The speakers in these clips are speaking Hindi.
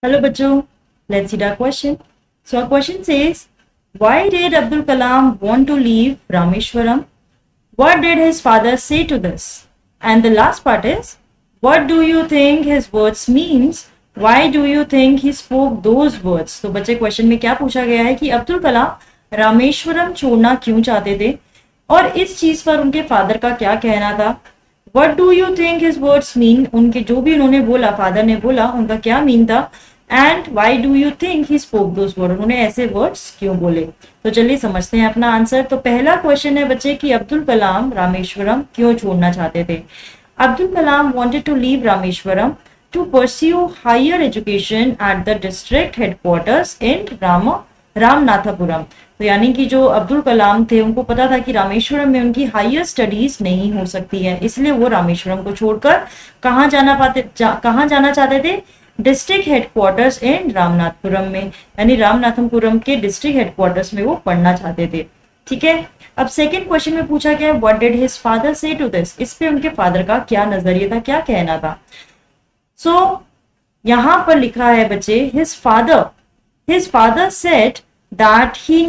Hello, Bachcho. Let's read our question. So, our question says, why did Abdul Kalam want to leave Rameshwaram? What did his father say to this? And the last part is, what do you think his words means? Why do you think he spoke those words? तो बच्चे क्वेश्चन में क्या पूछा गया है कि अब्दुल कलाम रामेश्वरम छोड़ना क्यों चाहते थे और इस चीज पर उनके फादर का क्या कहना था. What do you think his words mean, उनके जो भी उन्होंने बोला, फादर ने बोला, उनका क्या मीन था. And why do you think he spoke those word, उन्होंने ऐसे वर्ड्स क्यों बोले. तो चलिए समझते हैं अपना आंसर. तो पहला क्वेश्चन है बच्चे कि अब्दुल कलाम रामेश्वरम क्यों छोड़ना चाहते थे. Abdul Kalam wanted to leave Rameswaram to pursue higher education at the district headquarters in Ramanathapuram. तो यानी कि जो अब्दुल कलाम थे उनको पता था कि रामेश्वरम में उनकी हायर स्टडीज नहीं हो सकती है, इसलिए वो रामेश्वरम को छोड़कर कहाँ जाना चाहते थे. डिस्ट्रिक्ट हेडक्वार्टर्स इन रामनाथपुरम में, यानी रामनाथपुरम के डिस्ट्रिक्ट हेडक्वार्टर्स में वो पढ़ना चाहते थे. ठीक है. अब सेकेंड क्वेश्चन में पूछा गया व्हाट डिड हिज फादर से टू दिस, इस पे उनके फादर का क्या नजरिया था, क्या कहना था. सो यहां पर लिखा है बच्चे his father said that he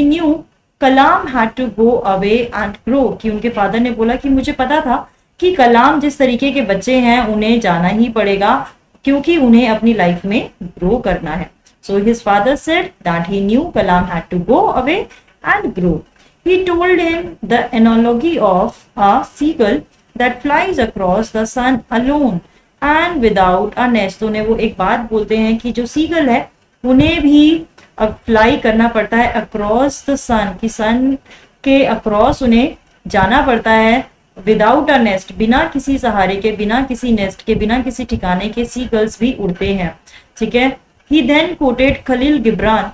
knew Kalam had to go away and grow, कि उनके फादर ने बोला कि मुझे पता था कि कलाम जिस तरीके के बच्चे हैं उन्हें जाना ही पड़ेगा क्योंकि उन्हें अपनी लाइफ में ग्रो करना है. So his father said that he knew Kalam had to go away and grow. He told him the analogy of a seagull that flies across the sun alone and without a nest. उन्हें वो एक बात बोलते हैं कि जो सीगल है उन्हें भी फ्लाई करना पड़ता है अक्रॉस द सन, कि सन के अक्रॉस उन्हें जाना पड़ता है विदाउट अ नेस्ट, बिना किसी सहारे के, बिना किसी नेस्ट के, बिना किसी ठिकाने के सीगल्स भी उड़ते हैं. ठीक है. He then quoted Khalil Gibran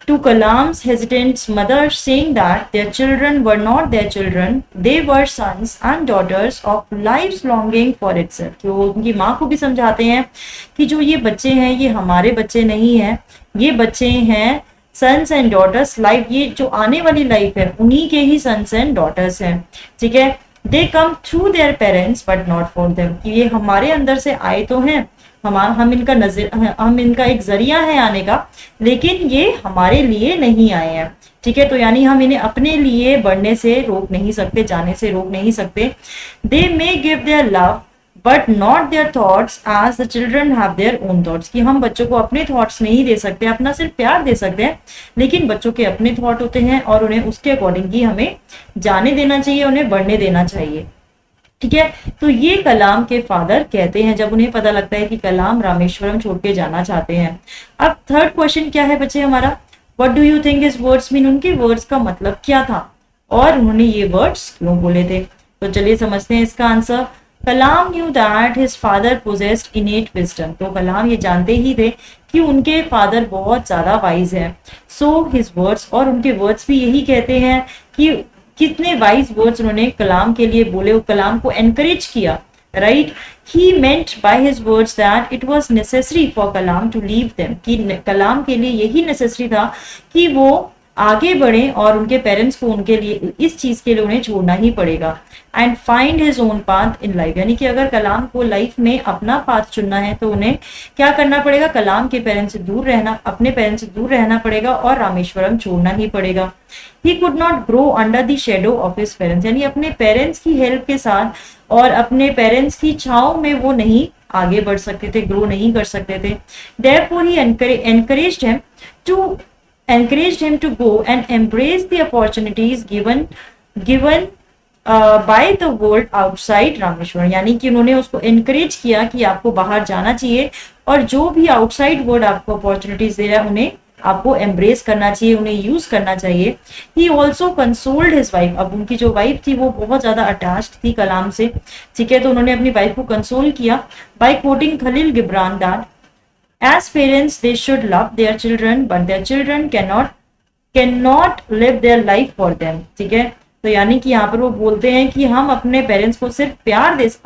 to Kalam's hesitant mother, saying that their children were not their children, they were sons and daughters of life's longing for itself. तो उनकी माँ को भी समझाते हैं कि जो ये बच्चे हैं ये हमारे बच्चे नहीं हैं, ये बच्चे हैं सन्स एंड डॉटर्स, लाइफ, ये जो आने वाली लाइफ है उन्हीं के ही सन्स एंड डॉटर्स हैं. ठीक है. They come through their parents but not for them, कि ये हमारे अंदर से आए तो हैं, हम इनका एक जरिया है आने का, लेकिन ये हमारे लिए नहीं आए हैं. ठीक है. तो यानी हम इन्हें अपने लिए बढ़ने से रोक नहीं सकते, जाने से रोक नहीं सकते. They may give their love but not their thoughts as the children have their own thoughts, कि हम बच्चों को अपने थॉट्स नहीं दे सकते, अपना सिर्फ प्यार दे सकते हैं, लेकिन बच्चों के अपने थॉट होते हैं और उन्हें उसके अकॉर्डिंग ही हमें जाने देना चाहिए, उन्हें बढ़ने देना चाहिए. ठीक है. तो ये कलाम के फादर कहते हैं जब उन्हें पता लगता है कि कलाम रामेश्वरम छोड़ के जाना चाहते हैं. अब थर्ड क्वेश्चन क्या है बच्चे हमारा, what do you think his words mean, उनके वर्ड्स का मतलब क्या था और उन्होंने ये वर्ड्स क्यों बोले थे. तो चलिए समझते हैं इसका answer. Kalam knew that his father possessed इनेट wisdom, तो कलाम ये जानते ही थे कि उनके फादर बहुत ज्यादा वाइज हैं. सो हिज वर्ड्स, और उनके वर्ड्स भी यही कहते हैं कि कितने वाइज वर्ड्स उन्होंने कलाम के लिए बोले, वो कलाम को एनकरेज किया. Right. He meant by his words that it was necessary for Kalam to leave them, कि कलाम के लिए यही नेसेसरी था कि वो आगे बढ़े और उनके पेरेंट्स को उनके लिए इस चीज के लिए उन्हें छोड़ना ही पड़ेगा. And find his own path in life, यानी कि अगर कलाम को लाइफ में अपना पाथ चुनना है तो उन्हें क्या करना पड़ेगा, कलाम के पेरेंट्स से दूर रहना, अपने पेरेंट्स से दूर रहना पड़ेगा और रामेश्वरम छोड़ना ही पड़ेगा. He could not grow under the shadow of his parents, यानी अपने पेरेंट्स की हेल्प के साथ और अपने पेरेंट्स की छांव में वो नहीं आगे बढ़ सकते थे, ग्रो नहीं कर सकते थे. Therefore he encouraged him to go and embrace the opportunities given by the world outside Rameswaram, यानी कि उन्होंने उसको encourage किया कि आपको बाहर जाना चाहिए और जो भी आउटसाइड वर्ल्ड आपको अपॉर्चुनिटीज दे रहा है उन्हें आपको एम्ब्रेस करना चाहिए, उन्हें यूज करना चाहिए. He also consoled his wife, अब उनकी जो वाइफ थी वो बहुत ज्यादा अटैच्ड थी कलाम से. ठीक है. तो उन्होंने अपनी वाइफ को कंसोल किया by quoting Khalil Gibran that as parents they should love their children but their children cannot live their life for them. ठीक है. तो यानी कि यहाँ पर वो बोलते हैं कि हम अपने पेरेंट्स को सिर्फ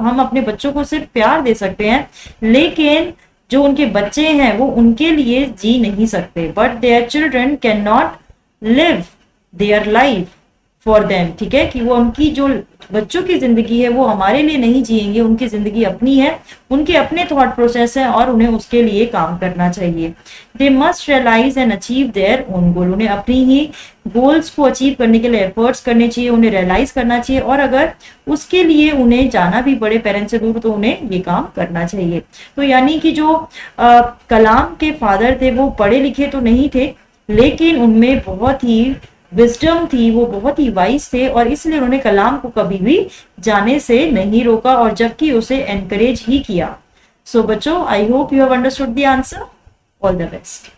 हम अपने बच्चों को सिर्फ प्यार दे सकते हैं, लेकिन जो उनके बच्चे हैं वो उनके लिए जी नहीं सकते. But their children can not live their life for them, ठीक है, कि वो उनकी जो बच्चों की जिंदगी है वो हमारे लिए नहीं जिएंगे, उनकी जिंदगी अपनी है, उनके अपने थॉट प्रोसेस है और उन्हें उसके लिए काम करना चाहिए। They must realise and achieve their own goal, उन्हें अपनी ही गोल्स को अचीव करने के लिए एफर्ट्स करने चाहिए, उन्हें रियलाइज करना चाहिए, और अगर उसके लिए उन्हें जाना भी पड़े पेरेंट्स से दूर तो उन्हें ये काम करना चाहिए। तो यानी कि जो कलाम के फादर थे वो पढ़े लिखे तो नहीं थे, लेकिन उनमें बहुत ही विजडम थी, वो बहुत ही वाइज थे, और इसलिए उन्होंने कलाम को कभी भी जाने से नहीं रोका और जबकि उसे एनकरेज ही किया। सो बच्चों, I hope you have understood the answer. All the best.